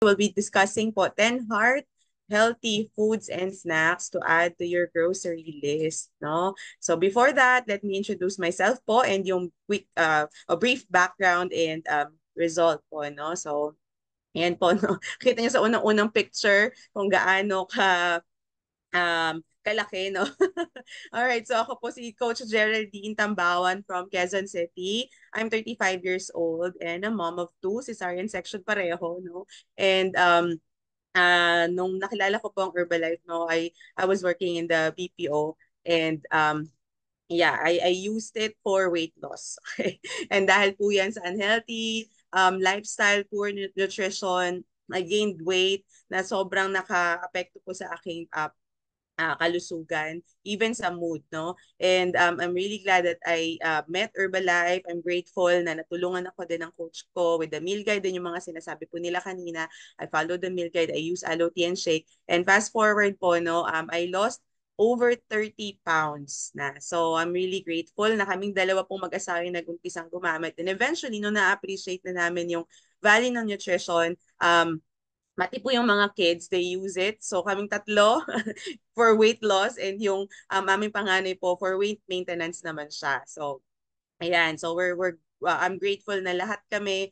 We'll be discussing po 10 heart healthy foods and snacks to add to your grocery list, no? So before that, let me introduce myself po and yung quick a brief background and result po, no? So ayan po, no? Kita niyo sa unang-unang picture kung gaano kalaki, no? All right, so ako po si Coach Geraldine Tambawan from Quezon City. I'm 35 years old and a mom of two, cesarean section pareho, no? And nung nakilala ko po ang Herbalife, no, I was working in the BPO and yeah, I used it for weight loss. Okay? And dahil po yan sa unhealthy lifestyle, poor nutrition, I gained weight na sobrang naka-apekto po sa aking kalusugan, even sa mood, no? And I'm really glad that I met Herbalife. I'm grateful na natulungan ako din ng coach ko with the meal guide din yung mga sinasabi po nila kanina. I follow the meal guide. I use aloe tea and shake. And fast forward po, no, I lost over 30 pounds na. So I'm really grateful na kaming dalawa pong mag-asawa yung nag-umpisang gumamit. And eventually, no, na-appreciate na namin yung value ng nutrition, mati po yung mga kids, they use it. So kaming tatlo for weight loss and yung aming panganay po for weight maintenance naman siya. So ayan, so I'm grateful na lahat kami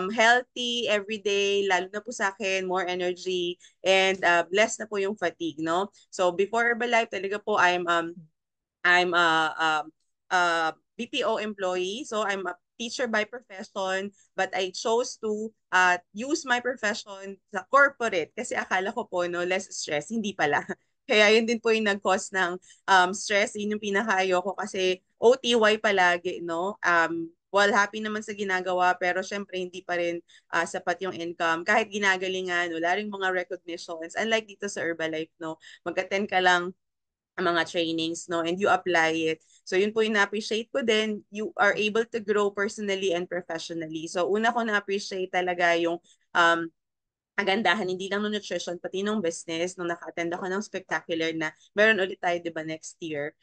healthy every day, lalo na po sa akin, more energy and less na po yung fatigue, no? So before Herbalife, talaga po I'm a BPO employee, so I'm a teacher by profession, but I chose to use my profession sa corporate kasi akala ko po, no, less stress. Hindi pala. Kaya yun din po yung nag-cause ng stress. Yun yung pinaka-ayoko kasi OTY palagi, no? Well, happy naman sa ginagawa, pero syempre hindi pa rin sapat yung income. Kahit ginagalingan, wala rin mga recognitions. Unlike dito sa Herbalife, no? Mag-attend ka lang mga trainings, no? And you apply it. So yun po yung na-appreciate ko din. You are able to grow personally and professionally. So una ko na-appreciate talaga yung kagandahan, hindi lang ng nutrition, pati ng business. Nung naka-attend ako ng spectacular na meron ulit tayo, di ba, next year.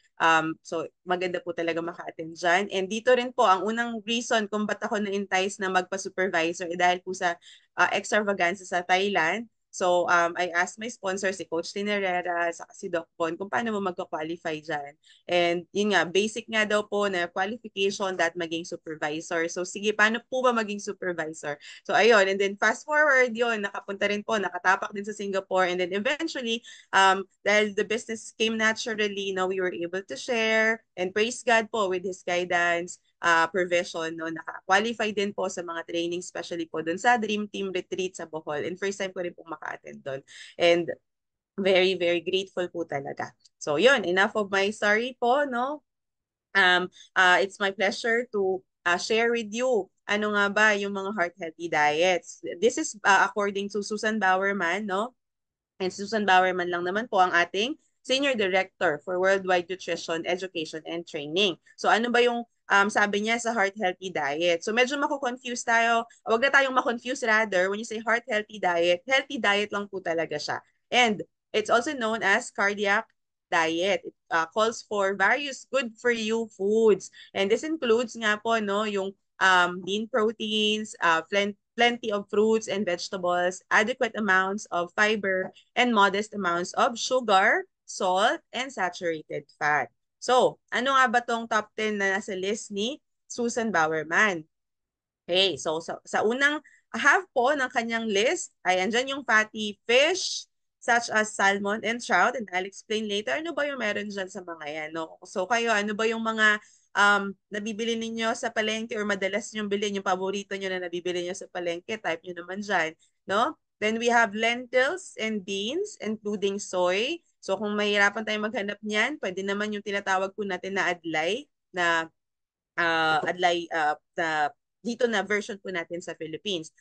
So maganda po talaga maka-attend dyan. And dito rin po, ang unang reason kung ba't ako na-entice na magpa-supervisor dahil po sa extravaganza sa Thailand. So I asked my sponsor, si Coach Tinerera, saka si Doc Bon, kung paano mo magka-qualify dyan. And yun nga, basic nga daw po na qualification that maging supervisor. So sige, paano po ba maging supervisor? So ayun, and then fast forward yun, nakapunta rin po, nakatapak din sa Singapore. And then eventually, dahil the business came naturally, now we were able to share and praise God po with His guidance, provision, no, naka-qualify din po sa mga training, especially po dun sa Dream Team Retreat sa Bohol. And first time ko rin po maka-attend doon. And very, very grateful po talaga. So yun, enough of my story po, no? It's my pleasure to share with you ano nga ba yung mga heart healthy diets. This is according to Susan Bowerman, no? And Susan Bowerman lang naman po ang ating Senior Director for Worldwide Nutrition, Education, and Training. So ano ba yung sabi niya sa heart healthy diet? So medyo mako-confuse tayo. Huwag na tayong ma-confuse rather when you say healthy diet lang po talaga siya. And it's also known as cardiac diet. It calls for various good for you foods. And this includes nga po, no, yung lean proteins, plenty of fruits and vegetables, adequate amounts of fiber, and modest amounts of sugar, salt, and saturated fat. So, ano nga ba tong top 10 na nasa list ni Susan Bowerman? Okay, so sa unang half po ng kanyang list ay andyan yung fatty fish such as salmon and trout, and I'll explain later ano ba yung meron dyan sa mga yan. No? So kayo, ano ba yung mga nabibili ninyo sa palengke or madalas nyong bilhin, yung paborito nyo na nabibili nyo sa palengke, type nyo naman dyan. No? Then we have lentils and beans, including soy. So kung mahirapan tayong maghanap niyan, pwede naman yung tinatawag po natin na adlay, na na dito na version po natin sa Philippines.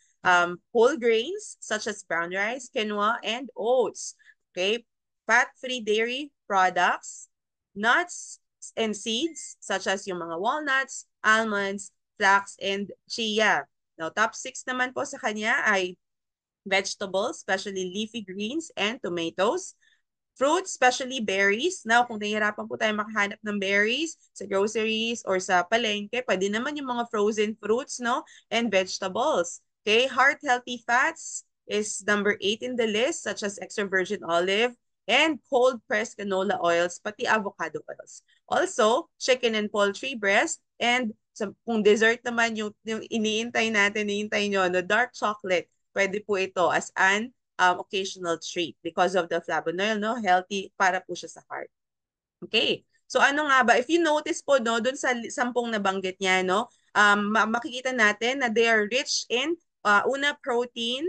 Whole grains such as brown rice, quinoa, and oats. Okay? Fat-free dairy products, nuts and seeds such as yung mga walnuts, almonds, flax, and chia. Now, top 6 naman po sa kanya ay vegetables, especially leafy greens and tomatoes. Fruits, especially berries. Now, kung nahihirapan po tayo makahanap ng berries sa groceries or sa palengke, pwede naman yung mga frozen fruits, no? And vegetables. Okay, heart-healthy fats, is number 8 in the list, such as extra virgin olive and cold pressed canola oils, pati avocado oils. Also, chicken and poultry breast, and kung dessert naman yung iniintay nyo, no, dark chocolate, pwede po ito as an occasional treat because of the flavonoid, no, healthy para po siya sa heart. Okay. So ano nga ba? If you notice po no, dun sa 10 nabanggit niya no, makikita natin na they are rich in una protein,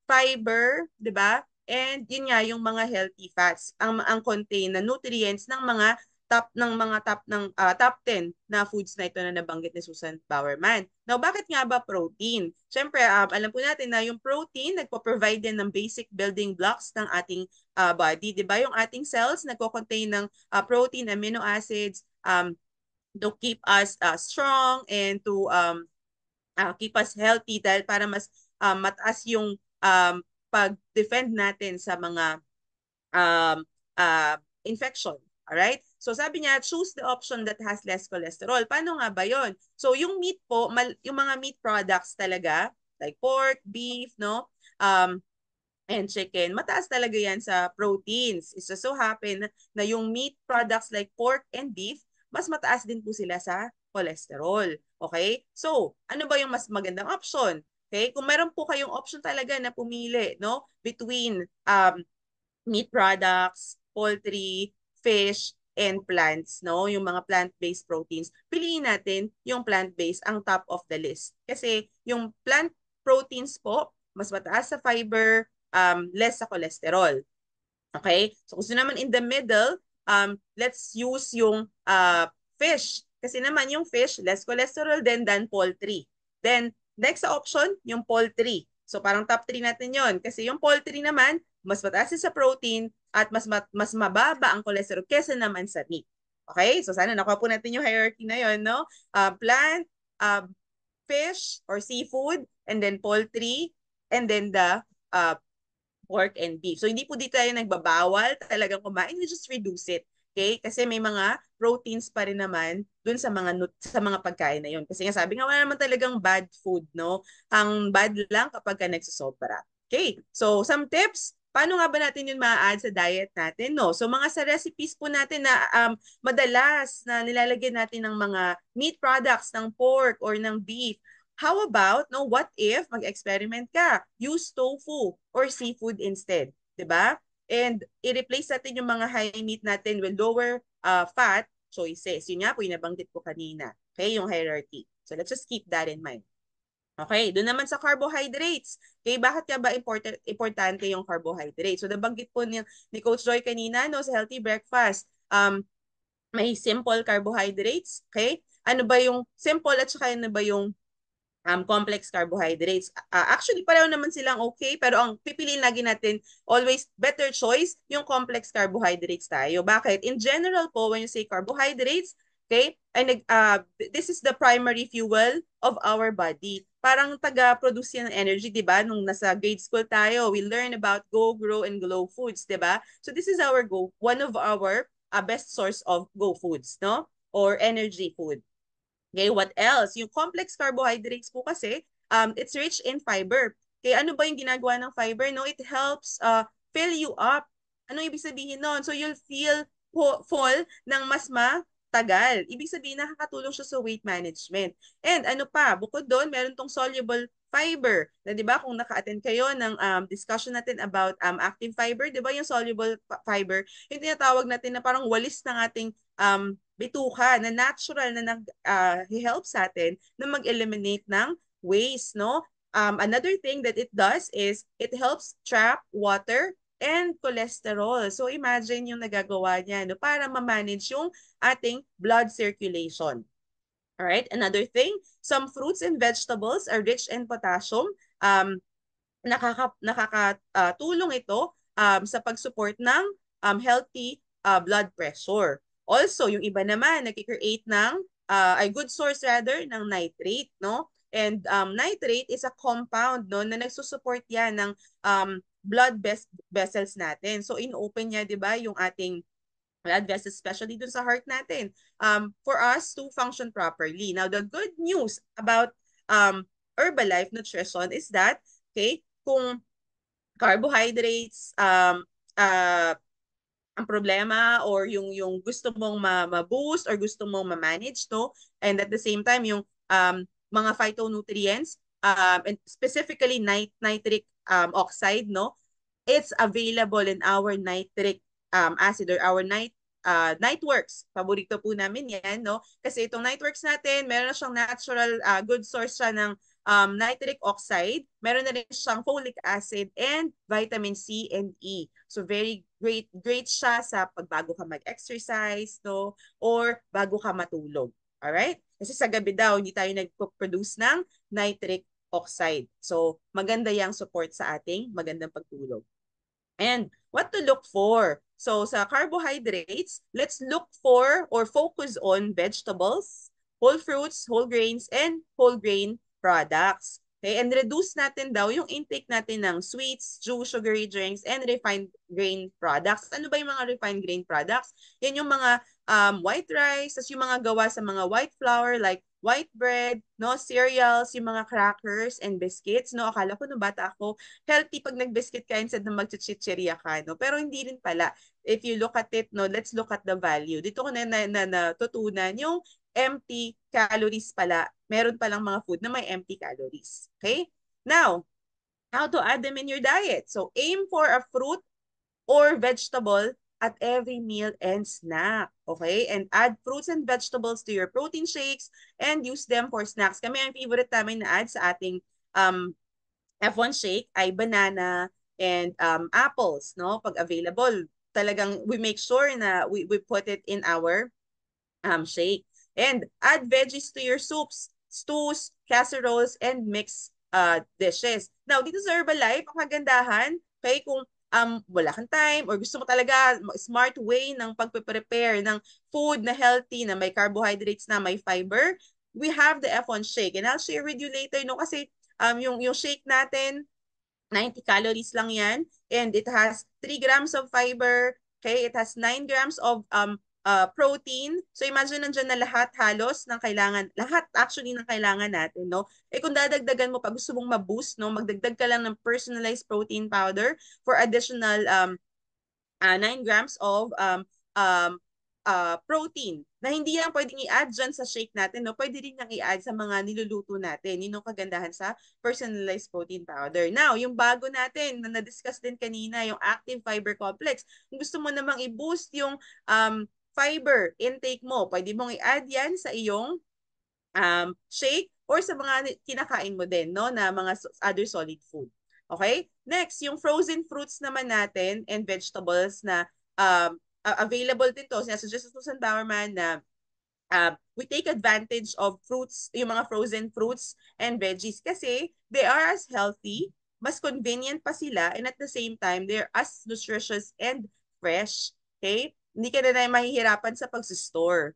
fiber, 'di ba? And yun nga yung mga healthy fats ang contain na nutrients ng mga top 10 na foods na ito na nabanggit ni Susan Bowerman. Now, bakit nga ba protein? Siyempre, alam po natin na yung protein nagpo-provide din ng basic building blocks ng ating body, 'di ba? Yung ating cells nagko-contain ng protein, amino acids, to keep us strong and to keep us healthy dahil para mas mataas yung pag-defend natin sa mga um, infection. Alright? So sabi niya, choose the option that has less cholesterol. Paano nga ba yon? So yung meat po, yung mga meat products talaga, like pork, beef, no? Um, and chicken, mataas talaga yan sa proteins. It's just so happen na yung meat products like pork and beef, mas mataas din po sila sa cholesterol. Okay? So, ano ba yung mas magandang option? Okay? Kung meron po kayong option talaga na pumili, no? Between meat products, poultry, fish, and plants, no? Yung mga plant-based proteins. Piliin natin yung plant-based ang top of the list. Kasi yung plant proteins po, mas mataas sa fiber, less sa cholesterol. Okay? So gusto naman in the middle, let's use yung fish. Kasi naman yung fish, less cholesterol than poultry. Then, next sa option, yung poultry. So parang top 3 natin yon. Kasi yung poultry naman, mas mataas sa protein at mas mababa ang cholesterol kesa naman sa meat. Okay? So sana nakuha po natin yung hierarchy na yon, no? Plant, uh, fish or seafood, and then poultry, and then the uh, pork and beef. So hindi po dito tayo nagbabawal talagang kumain, we just reduce it. Okay? Kasi may mga proteins pa rin naman dun sa mga pagkain na yun. Kasi nga sabi nga wala naman talagang bad food, no? Ang bad lang kapag ka nagsosobra. Okay? So some tips, paano nga ba natin yun ma-add sa diet natin, no? So mga sa recipes po natin na madalas na nilalagyan natin ng mga meat products, ng pork or ng beef, how about, no, what if mag-experiment ka? Use tofu or seafood instead, 'di ba? And i-replace natin yung mga high meat natin with lower fat choices. Yun nga po, yung nabanggit ko kanina. Okay, yung hierarchy. So let's just keep that in mind. Okay, doon naman sa carbohydrates. Okay, bakit ka ba importante yung carbohydrates? So nabanggit po ni Coach Joy kanina no, sa healthy breakfast. May simple carbohydrates. Okay? Ano ba yung simple at saka ano ba yung complex carbohydrates. Actually, pareho naman silang okay, pero ang pipiliin lagi natin, always better choice, yung complex carbohydrates tayo. Bakit? In general po, when you say carbohydrates, okay, this is the primary fuel of our body. Parang taga-produce yan ng energy, di ba? Nung nasa grade school tayo, we learn about Go, Grow, and Glow foods, di ba? So this is one of our best source of Go foods, no? Or energy food. Okay, what else? Yung complex carbohydrates po kasi, it's rich in fiber. Okay, ano ba yung ginagawa ng fiber? No, it helps fill you up. Ano ibig sabihin nun? So you'll feel full ng mas matagal. Ibig sabihin, nakakatulong siya sa weight management. And ano pa, bukod doon, meron tong soluble fiber. Na 'di ba kung naka-attend kayo ng discussion natin about active fiber, 'di ba yung soluble fiber, yung tinatawag natin na parang walis ng ating bituka na natural na nag-help sa atin na mag-eliminate ng waste, no? Another thing that it does is it helps trap water and cholesterol. So imagine yung nagagawa niya no, para ma-manage yung ating blood circulation. All right, another thing, some fruits and vegetables are rich in potassium. Nakakatulong ito sa pag-support ng healthy blood pressure. Also, yung iba naman nagki-create ng a good source rather ng nitrate, no? And nitrate is a compound no na nagsusupport yan ng blood vessels natin. So in-open niya, 'di ba, yung ating blood vessels, especially dun sa heart natin, for us to function properly. Now, the good news about Herbalife Nutrition is that, okay, kung carbohydrates, ang problema or yung gusto mong ma-boost or gusto mong ma-manage, no? And at the same time, yung mga phytonutrients, and specifically nitric oxide, no? It's available in our nitric acid or our Nightworks. Paborito po namin yan, no? Kasi itong Nightworks natin, meron na siyang natural good source siya ng nitric oxide. Meron na rin siyang folic acid and vitamin C and E. So very great siya sa pagbago ka mag-exercise, no? Or bago ka matulog. Alright? Kasi sa gabi daw, hindi tayo nag-produce ng nitric oxide. So maganda yung support sa ating magandang pagtulog. And what to look for? So sa carbohydrates, let's look for or focus on vegetables, whole fruits, whole grains, and whole grain products. Okay, and reduce natin daw yung intake natin ng sweets, juice, sugary drinks, and refined grain products. Ano ba yung mga refined grain products? Yan yung mga white rice, tas yung mga gawa sa mga white flour like white bread, no, cereals, yung mga crackers and biscuits, no. Akala ko nung bata ako, healthy pag nag-biscuit ka instead na mag-chichirya ka, no? Pero hindi rin pala. If you look at it, no, let's look at the value. Dito ko natutunan yung empty calories pala. Meron palang mga food na may empty calories. Okay? Now, how to add them in your diet? So, aim for a fruit or vegetable at every meal and snack. Okay? And add fruits and vegetables to your protein shakes and use them for snacks. Kami ang favorite namin na add sa ating F1 shake ay banana and apples, no? Pag available, talagang we make sure na we put it in our shake. And add veggies to your soups, stews, casseroles, and mixed dishes. Now, dito sa Herbalife, ang kagandahan, okay, kung wala kang time or gusto mo talaga smart way ng pagpe-prepare ng food na healthy, na may carbohydrates na may fiber, we have the F1 shake. And I'll share with you later, no? Kasi yung shake natin, 90 calories lang yan. And it has 3 grams of fiber. Okay, it has 9 grams of protein. So imagine nandiyan na lahat halos ng kailangan, lahat actually ng kailangan natin, no? Eh kung dadagdagan mo pa, gusto mong ma-boost, no? Magdagdag ka lang ng personalized protein powder for additional 9 grams of um, protein na hindi lang pwedeng i-add dyan sa shake natin, no? Pwede rin nang i-add sa mga niluluto natin. Yun yung kagandahan sa personalized protein powder. Now, yung bago natin na na-discuss din kanina, yung active fiber complex. Kung gusto mo namang i-boost yung fiber intake mo, pwede mong i-add yan sa iyong shake or sa mga kinakain mo din, no? Na mga other solid food. Okay? Next, yung frozen fruits naman natin and vegetables na available din to. Sinasuggest sa Susan Bowerman na we take advantage of fruits, yung mga frozen fruits and veggies kasi they are as healthy, mas convenient pa sila, and at the same time, they're as nutritious and fresh. Okay? Hindi ka na mahihirapan sa pag-store.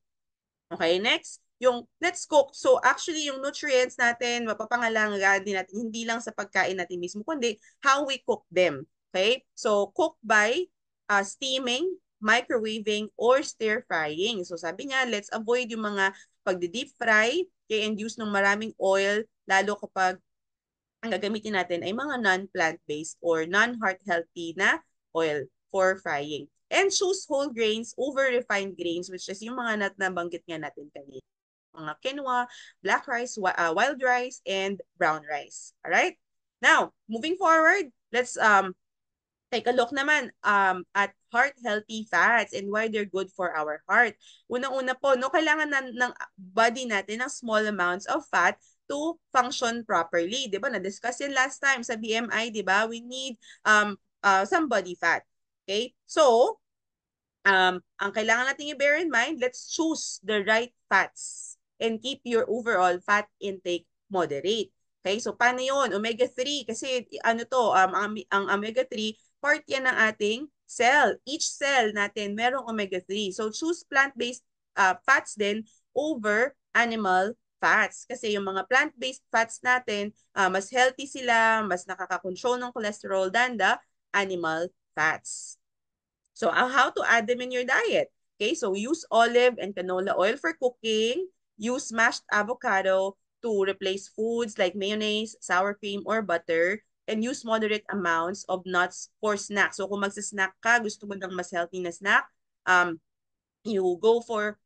Okay, next, yung let's cook. So actually, yung nutrients natin, mapapangalagaan din natin, hindi lang sa pagkain natin mismo, kundi how we cook them. Okay? So cook by steaming, microwaving, or stir frying. So sabi niya, let's avoid yung mga pagdi-deep fry, okay, and use ng maraming oil, lalo kapag ang gagamitin natin ay mga non-plant-based or non-heart healthy na oil for frying. And choose whole grains over refined grains, which is yung mga nabanggit nga natin kanina. Mga quinoa, black rice, wild rice, and brown rice. Alright? Now, moving forward, let's take a look naman at heart-healthy fats and why they're good for our heart. Unang-una po, no, kailangan ng body natin ng small amounts of fat to function properly. Di ba? Na-discuss yun last time sa BMI, di ba? We need some body fat. Okay? So, ang kailangan natin i-bear in mind, let's choose the right fats and keep your overall fat intake moderate. Okay? So, paano yun? Omega-3. Kasi ano to, ang omega-3, part yan ng ating cell. Each cell natin merong omega-3. So, choose plant-based fats din over animal fats. Kasi yung mga plant-based fats natin, mas healthy sila, mas nakaka-control ng cholesterol than the animal fats. So, how to add them in your diet? Okay, so use olive and canola oil for cooking. Use mashed avocado to replace foods like mayonnaise, sour cream, or butter. and use moderate amounts of nuts for snack. So kung magsa-snack ka, gusto mo ng mas healthy na snack, you go for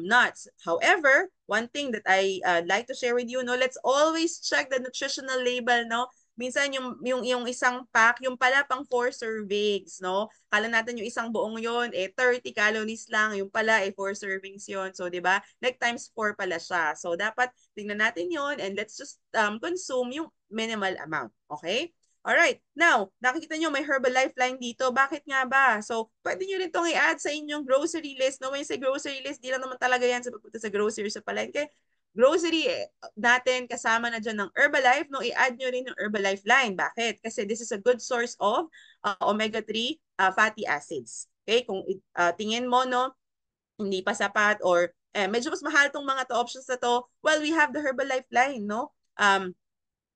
nuts. However, one thing that I like to share with you, no, let's always check the nutritional label, no. Minsan yung isang pack, yung pala pang 4 servings, no? Kala natin yung isang buong yon 30 calories lang, yung pala 4 servings yon. So, 'di ba? Like times 4 pala siya. So, dapat tingnan natin yon and let's just consume yung minimal amount, okay? Alright, now, nakikita nyo may Herbalife line dito. Bakit nga ba? So, pwede nyo rin itong i-add sa inyong grocery list. No, when you say grocery list, di lang naman talaga yan sa pagpunta sa grocery sa palengke. Grocery natin, kasama na dyan ng Herbalife, no, i-add nyo rin yung Herbalife line. Bakit? Kasi this is a good source of omega-3 fatty acids. Okay, kung tingin mo, no, hindi pa sapat or medyo mas mahal tong mga to options na to, well, we have the Herbalife line, no?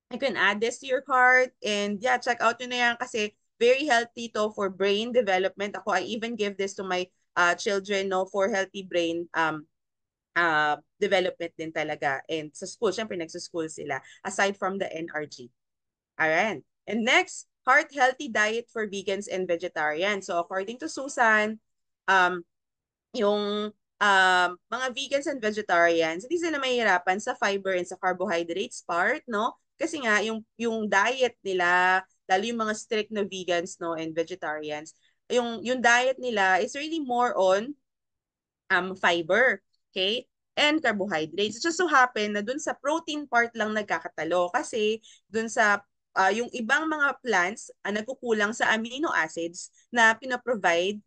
You can add this to your cart and yeah, check out yun na yan kasi very healthy to for brain development. Ako, I even give this to my children, no, for healthy brain development din talaga. And sa school, syempre nagsa-school sila aside from the NRG. Alright. And next, heart healthy diet for vegans and vegetarians. So according to Susan, um, yung mga vegans and vegetarians, hindi sila mahihirapan sa fiber and sa carbohydrates part, no? Kasi nga, yung diet nila, lalo yung mga strict na vegans, no, and vegetarians, yung diet nila is really more on fiber, okay? And carbohydrates. It just so happen na dun sa protein part lang nagkakatalo kasi dun sa yung ibang mga plants nagkukulang sa amino acids na pinaprovide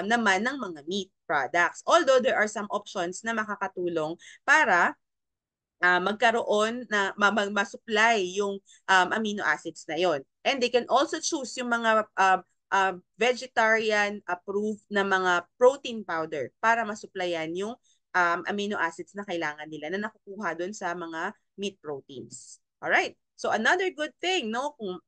naman ng mga meat products. Although there are some options na makakatulong para magkaroon na ma-supply yung amino acids na yon. And they can also choose yung mga vegetarian approved na mga protein powder para masupplyan yung amino acids na kailangan nila na nakukuha doon sa mga meat proteins. Alright. So another good thing, no, kung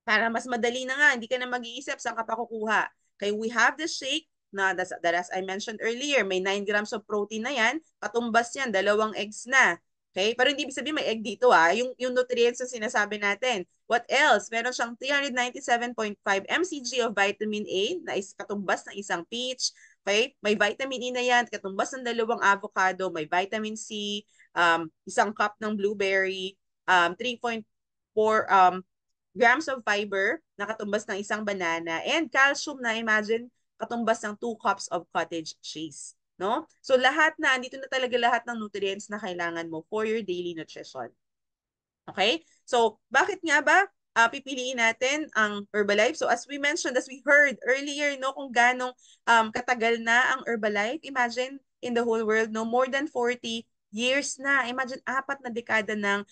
para mas madali na nga, hindi ka na mag-iisip saan ka pa kukuha. Okay, we have the shake na that as I mentioned earlier, may 9 grams of protein na yan, katumbas yan, 2 eggs na. Okay? Pero hindi ibig sabihin may egg dito yung nutrients na sinasabi natin. What else? Meron siyang 397.5 mcg of vitamin A na is katumbas ng isang peach. Okay? May vitamin E na yan, katumbas ng 2 avocado, may vitamin C, isang cup ng blueberry, 3.4 grams of fiber na katumbas ng isang banana, and calcium na imagine katumbas ng 2 cups of cottage cheese. No? So lahat na, andito na talaga lahat ng nutrients na kailangan mo for your daily nutrition. Okay? So bakit nga ba pipiliin natin ang Herbalife? So as we mentioned, as we heard earlier, no, kung ganong katagal na ang Herbalife, imagine in the whole world, no, more than 40 years na. Imagine 4 na dekada ng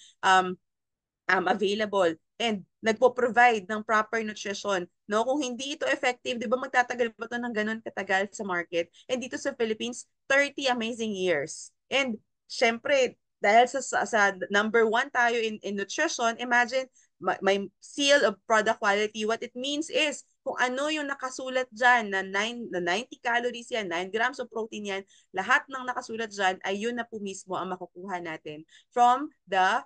available and nagpo-provide ng proper nutrition. No, kung hindi ito effective, 'di ba magtatagal ba 'to ng ganun katagal sa market? And dito sa Philippines, 30 amazing years. And syempre, dahil sa number 1 tayo in nutrition, imagine may seal of product quality. What it means is kung ano yung nakasulat dyan na 90 calories yan, 9 grams of protein yan, lahat ng nakasulat dyan ay yun na po mismo ang makukuha natin from the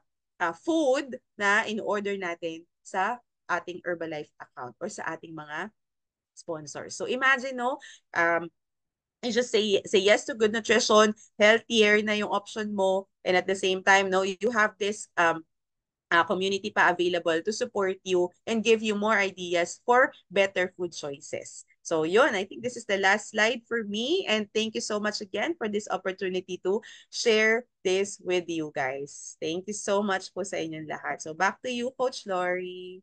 food na in-order natin sa ating Herbalife account or sa ating mga sponsors. So imagine, no, you just say yes to good nutrition, healthier na yung option mo, and at the same time, no, you have this community pa available to support you and give you more ideas for better food choices. So yun, I think this is the last slide for me. And thank you so much again for this opportunity to share this with you guys. Thank you so much po sa inyong lahat. So back to you, Coach Lori.